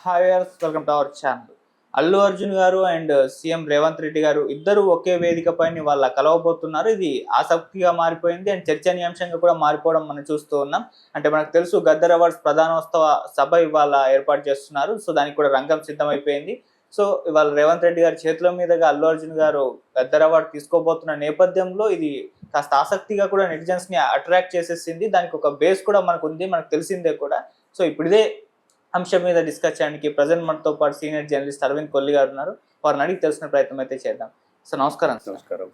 Hi viewers, welcome to our channel. Allu Arjun గారు and CM Revanth Reddy గారు ఇద్దరు ఒకే వేదిక పైన వాళ్ళ కలవబోతున్నారు. ఇది ఆసక్తిగా మారిపోయింది అండ్ చర్చనీయాంశంగా కూడా మారిపోవడం మనం చూస్తూ ఉన్నాం. అంటే మనకు తెలుసు గద్దర్ అవార్డ్స్ ప్రధానోత్సవ సభ ఇవాళ ఏర్పాటు చేస్తున్నారు. సో దానికి కూడా రంగం సిద్ధమైపోయింది. సో ఇవాళ రేవంత్ రెడ్డి గారి చేతుల మీదుగా అల్లు అర్జున్ గారు గద్దర్ అవార్డు తీసుకోబోతున్న నేపథ్యంలో ఇది కాస్త ఆసక్తిగా కూడా నెటిజన్స్ ని అట్రాక్ట్ చేసేసింది. దానికి ఒక బేస్ కూడా మనకు ఉంది, మనకు తెలిసిందే కూడా. సో ఇప్పుడు ఇదే అంశం మీద డిస్కస్ చేయడానికి ప్రజెంట్ మనతో పాటు సీనియర్ జర్నలిస్ట్ అరవింద్ కొల్లి గారు ఉన్నారు. వారిని అడిగి తెలుసుకునే ప్రయత్నం అయితే చేద్దాం. సార్ నమస్కారం. నమస్కారం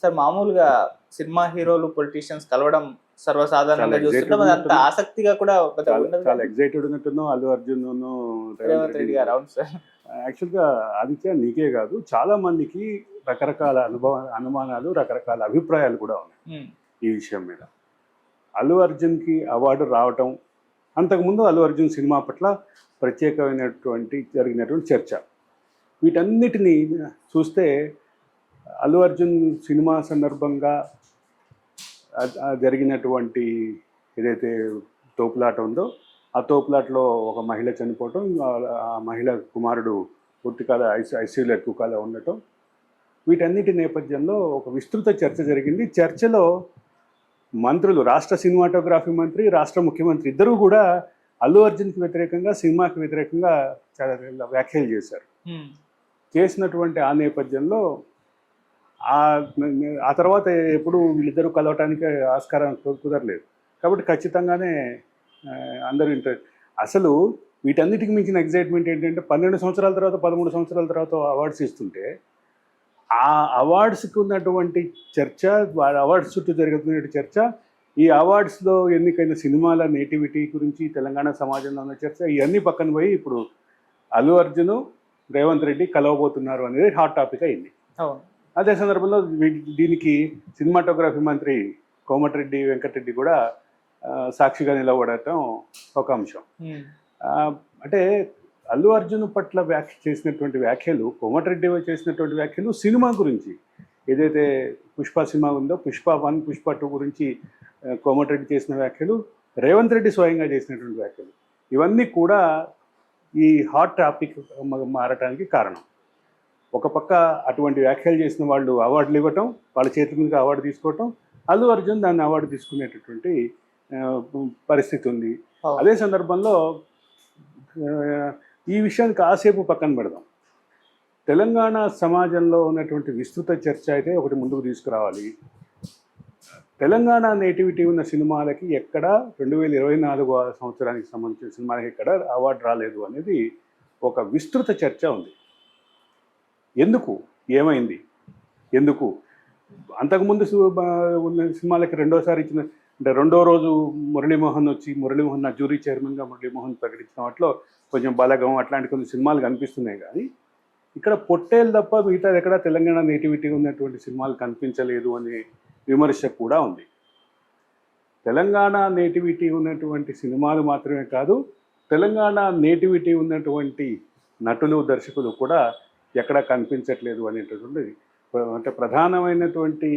సార్, మామూలుగా సినిమా హీరోలు పొలిటీషియన్స్ కలవడం సర్వసాధారణంగా చూస్తుంటాం. అది అంత ఆసక్తిగా కూడా చాలా ఎక్సైటెడ్ ఉన్నట్టున్నాం. అల్లు అర్జున్ రేవంత్ రెడ్డి గారు. అవును సార్. యాక్చువల్గా ఆదిత్య నీకే కాదు, చాలా మందికి రకరకాల అనుమానాలు, రకరకాల అభిప్రాయాలు కూడా ఉన్నాయి ఈ విషయం మీద. అల్లు అర్జున్కి అవార్డు రావటం, అంతకుముందు అల్లు అర్జున్ సినిమా పట్ల జరిగినటువంటి చర్చ, వీటన్నిటినీ చూస్తే అల్లు అర్జున్ సినిమా సందర్భంగా జరిగినటువంటి ఏదైతే తోపులాట ఉందో, ఆ తోపులాటలో ఒక మహిళ చనిపోవటం, ఆ మహిళ కుమారుడు పూర్తికాల ఐసీయూలో ఎక్కువ కాలం ఉండటం, వీటన్నిటి నేపథ్యంలో ఒక విస్తృత చర్చ జరిగింది. చర్చలో మంత్రులు, రాష్ట్ర సినిమాటోగ్రఫీ మంత్రి, రాష్ట్ర ముఖ్యమంత్రి ఇద్దరూ కూడా అల్లు అర్జున్కి వ్యతిరేకంగా, సినిమాకి వ్యతిరేకంగా చాలా వ్యాఖ్యలు చేశారు. చేసినటువంటి ఆ నేపథ్యంలో ఆ తర్వాత ఎప్పుడు వీళ్ళిద్దరూ కలవటానికి ఆస్కారం కుదరలేదు. కాబట్టి ఖచ్చితంగానే అందరూ అసలు వీటన్నిటికి మించిన ఎగ్జైట్మెంట్ ఏంటంటే 12 సంవత్సరాల తర్వాత 13 సంవత్సరాల తర్వాత అవార్డ్స్ ఇస్తుంటే ఆ అవార్డ్స్కి ఉన్నటువంటి చర్చ, అవార్డ్స్ చుట్టూ జరుగుతున్న చర్చ, ఈ అవార్డ్స్లో ఎన్నికైన సినిమాల నేటివిటీ గురించి, తెలంగాణ సమాజంలో ఉన్న చర్చ, ఇవన్నీ పక్కన పోయి ఇప్పుడు అల్లు అర్జున్, రేవంత్ రెడ్డి కలవబోతున్నారు అనేది హాట్ టాపిక్ అయింది. అదే సందర్భంలో దీనికి సినిమాటోగ్రఫీ మంత్రి కోమటిరెడ్డి వెంకటరెడ్డి కూడా సాక్షిగా నిలబడటం ఒక అంశం. అంటే అల్లు అర్జున్ పట్ల చేసినటువంటి వ్యాఖ్యలు, కోమటిరెడ్డి చేసినటువంటి వ్యాఖ్యలు సినిమా గురించి, ఏదైతే పుష్ప సినిమా ఉందో పుష్ప 1, పుష్ప 2 గురించి కోమటిరెడ్డి చేసిన వ్యాఖ్యలు, రేవంత్ రెడ్డి స్వయంగా చేసినటువంటి వ్యాఖ్యలు, ఇవన్నీ కూడా ఈ హాట్ టాపిక్ మారటానికి కారణం. ఒక పక్క అటువంటి వ్యాఖ్యలు చేసిన వాళ్ళు అవార్డులు ఇవ్వటం, వాళ్ళ చేతి మీదుగా అవార్డు తీసుకోవటం, అల్లు అర్జున్ దాన్ని అవార్డు తీసుకునేటటువంటి పరిస్థితి ఉంది. అదే సందర్భంలో ఈ విషయాన్ని కాసేపు పక్కన పెడదాం. తెలంగాణ సమాజంలో ఉన్నటువంటి విస్తృత చర్చ అయితే ఒకటి ముందుకు తీసుకురావాలి. తెలంగాణ నేటివిటీ ఉన్న సినిమాలకి ఎక్కడ 2024 సంవత్సరానికి సంబంధించిన సినిమాలకి ఎక్కడ అవార్డు రాలేదు అనేది ఒక విస్తృత చర్చ ఉంది. ఎందుకు, ఏమైంది, ఎందుకు అంతకుముందు ఉన్న సినిమాలకి రెండోసారి ఇచ్చిన, అంటే రెండో రోజు మురళీమోహన్ నా జ్యూరీ చైర్మన్గా మురళీమోహన్ ప్రకటించిన వాటిలో కొంచెం బలగం అట్లాంటి కొన్ని సినిమాలు కనిపిస్తున్నాయి. కానీ ఇక్కడ పొట్టేలు తప్ప మిగతా ఎక్కడ తెలంగాణ నేటివిటీ ఉన్నటువంటి సినిమాలు కనిపించలేదు అనే విమర్శ కూడా ఉంది. తెలంగాణ నేటివిటీ ఉన్నటువంటి సినిమాలు మాత్రమే కాదు, తెలంగాణ నేటివిటీ ఉన్నటువంటి నటులు, దర్శకులు కూడా ఎక్కడ కనిపించట్లేదు అనేటటువంటిది. అంటే ప్రధానమైనటువంటి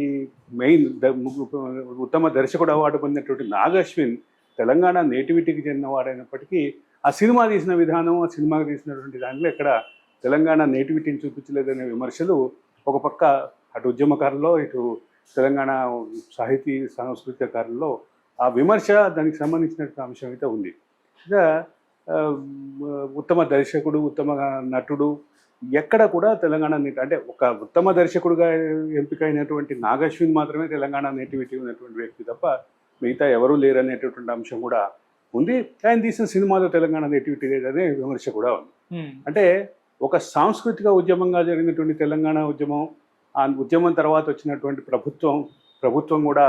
మెయిన్ ఉత్తమ దర్శకుడు అవార్డు పొందినటువంటి నాగశ్విన్ తెలంగాణ నేటివిటీకి చెందినవాడైనప్పటికీ ఆ సినిమా తీసిన విధానం, ఆ సినిమాకి తీసినటువంటి దాంట్లో ఎక్కడ తెలంగాణ నేటివిటీని చూపించలేదనే విమర్శలు ఒక పక్క అటు ఉద్యమకారుల్లో, ఇటు తెలంగాణ సాహితీ సాంస్కృతికారుల్లో ఆ విమర్శ, దానికి సంబంధించినటువంటి అంశం అయితే ఉంది. ఇక ఉత్తమ దర్శకుడు, ఉత్తమ నటుడు ఎక్కడ కూడా తెలంగాణ అంటే ఒక ఉత్తమ దర్శకుడుగా ఎంపికైనటువంటి నాగశ్విన్ మాత్రమే తెలంగాణ నేటివిటీ ఉన్నటువంటి వ్యక్తి తప్ప మిగతా ఎవరూ లేరనేటటువంటి అంశం కూడా ఉంది. ఆయన తీసిన సినిమాలో తెలంగాణ నేటివిటీ లేదనే విమర్శ కూడా ఉంది. అంటే ఒక సాంస్కృతిక ఉద్యమంగా జరిగినటువంటి తెలంగాణ ఉద్యమం, ఆ ఉద్యమం తర్వాత వచ్చినటువంటి ప్రభుత్వం కూడా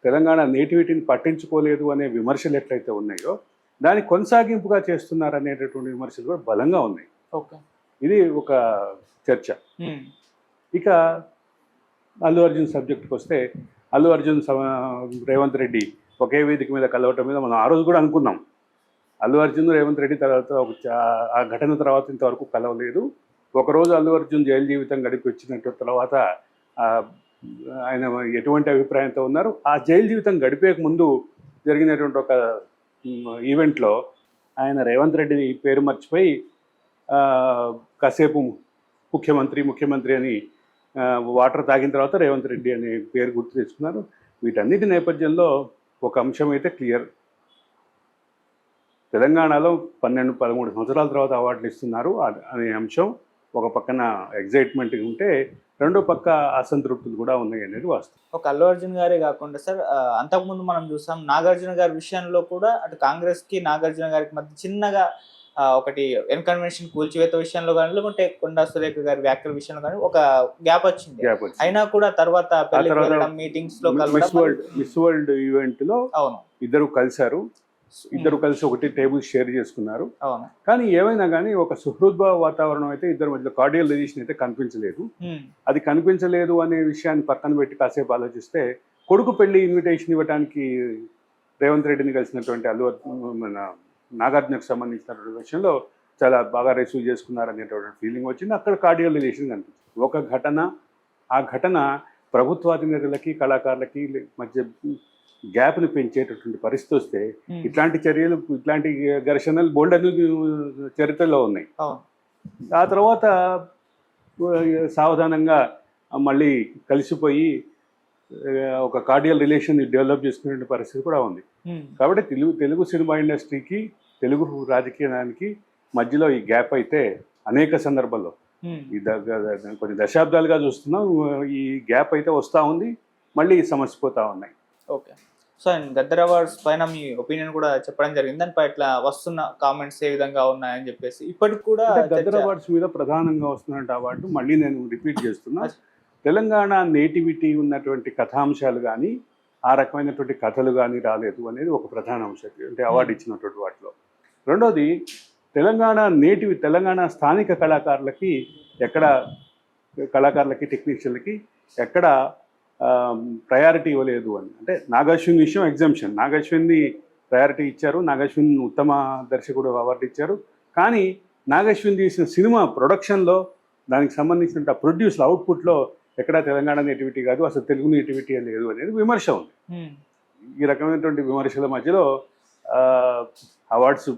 తెలంగాణ నేటివిటీని పట్టించుకోలేదు అనే విమర్శలు ఎట్లయితే ఉన్నాయో దాన్ని కొనసాగింపుగా చేస్తున్నారు అనేటటువంటి విమర్శలు కూడా బలంగా ఉన్నాయి. ఇది ఒక చర్చ. ఇక అల్లు అర్జున్ సబ్జెక్ట్కి వస్తే, అల్లు అర్జున్ రేవంత్ రెడ్డి ఒకే వేదిక మీద కలవటం మీద మనం ఆ రోజు కూడా అనుకున్నాం. అల్లు అర్జున్ రేవంత్ రెడ్డి తర్వాత ఆ ఘటన తర్వాత ఇంతవరకు కలవలేదు. ఒకరోజు అల్లు అర్జున్ జైలు జీవితం గడిపి వచ్చినట్టు తర్వాత ఆయన ఎటువంటి అభిప్రాయంతో ఉన్నారు, ఆ జైలు జీవితం గడిపేక ముందు జరిగినటువంటి ఒక ఈవెంట్లో ఆయన రేవంత్ రెడ్డి పేరు మర్చిపోయి కాసేపు ముఖ్యమంత్రి అని వాటర్ తాగిన తర్వాత రేవంత్ రెడ్డి అనే పేరు గుర్తు తెచ్చుకున్నారు. వీటన్నిటి నేపథ్యంలో ఒక అంశం అయితే క్లియర్. తెలంగాణలో 12-13 సంవత్సరాల తర్వాత అవార్డులు ఇస్తున్నారు అనే అంశం ఒక పక్కన ఎగ్జైట్మెంట్ ఉంటే, రెండో పక్క అసంతృప్తులు కూడా ఉన్నాయి అనేది వాస్తవం. ఒక అల్లు అర్జున్ గారే కాకుండా సార్, అంతకుముందు మనం చూసాం నాగార్జున గారి విషయంలో కూడా అటు కాంగ్రెస్ కి నాగార్జున గారికి మధ్య చిన్నగా ఒకటి ఎన్కన్వెన్షన్ కూల్చివేత విషయంలో కానీ, లేకుంటే కొండా సురేఖ గారి వ్యాఖ్యల విషయంలో కానీ ఒక గ్యాప్ వచ్చింది. అయినా కూడా తర్వాత మీటింగ్స్ లో మిస్ వరల్డ్ ఈవెంట్ లో అవును ఇద్దరు కలిసి ఒకటి టేబుల్ షేర్ చేసుకున్నారు. అవును, కానీ ఏమైనా కానీ ఒక సుహృద్భావ వాతావరణం అయితే ఇద్దరి మధ్యలో కార్డియల్ రిలేషన్ అయితే కనిపించలేదు. అది కనిపించలేదు అనే విషయాన్ని పక్కన పెట్టి కాసేపు ఆలోచిస్తే, కొడుకు పెళ్లి ఇన్విటేషన్ ఇవ్వడానికి రేవంత్ రెడ్డిని కలిసినటువంటి మన నాగార్జునకు సంబంధించినటువంటి విషయంలో చాలా బాగా రిసీవ్ చేసుకున్నారనేటువంటి ఫీలింగ్ వచ్చింది. అక్కడ కార్డియల్ రిలేషన్ కనిపించింది. ఒక ఘటన, ఆ ఘటన ప్రభుత్వాధినేతలకి కళాకారులకి మధ్య గ్యాప్ని పెంచేటటువంటి పరిస్థితి వస్తే ఇట్లాంటి చర్యలు, ఇట్లాంటి ఘర్షణలు బోల్డ్ చరిత్రలో ఉన్నాయి. ఆ తర్వాత సావధానంగా మళ్ళీ కలిసిపోయి ఒక కార్డియల్ రిలేషన్ డెవలప్ చేసుకునే పరిస్థితి కూడా ఉంది. కాబట్టి తెలుగు సినిమా ఇండస్ట్రీకి, తెలుగు రాజకీయానికి మధ్యలో ఈ గ్యాప్ అయితే అనేక సందర్భాల్లో ఈ కొన్ని దశాబ్దాలుగా చూస్తున్నాం. ఈ గ్యాప్ అయితే వస్తూ ఉంది, మళ్ళీ సమసిపోతూ ఉన్నాయి. Okay, so and Gaddar awards పైన మీ ఒపీనియన్ కూడా చెప్పడం జరిగింది. దానిపై ఇట్లా వస్తున్న కామెంట్స్ ఏ విధంగా ఉన్నాయని చెప్పేసి ఇప్పటికి కూడా గద్దర్ అవార్డ్స్ మీద ప్రధానంగా వస్తున్న అవార్డు మళ్ళీ నేను రిపీట్ చేస్తున్నా, తెలంగాణ నేటివిటీ ఉన్నటువంటి కథాంశాలు కానీ, ఆ రకమైనటువంటి కథలు కానీ రాలేదు అనేది ఒక ప్రధాన అంశం, అంటే అవార్డు ఇచ్చినటువంటి వాటిలో. రెండోది, తెలంగాణ స్థానిక కళాకారులకి టెక్నీషియన్లకి ఎక్కడ ప్రయారిటీ ఇవ్వలేదు అని. అంటే నాగార్జున విషయం ఎగ్జామ్షన్, నాగార్జున్ని ప్రయారిటీ ఇచ్చారు, నాగార్జున్ ఉత్తమ దర్శకుడు అవార్డు ఇచ్చారు. కానీ నాగార్జున్ తీసిన సినిమా ప్రొడక్షన్లో, దానికి సంబంధించిన ప్రొడ్యూస్ల అవుట్పుట్లో ఎక్కడా తెలంగాణ నేటివిటీ కాదు, అసలు తెలుగు నేటివిటీ లేదు అనేది విమర్శ ఉంది. ఈ రకమైనటువంటి విమర్శల మధ్యలో అవార్డ్స్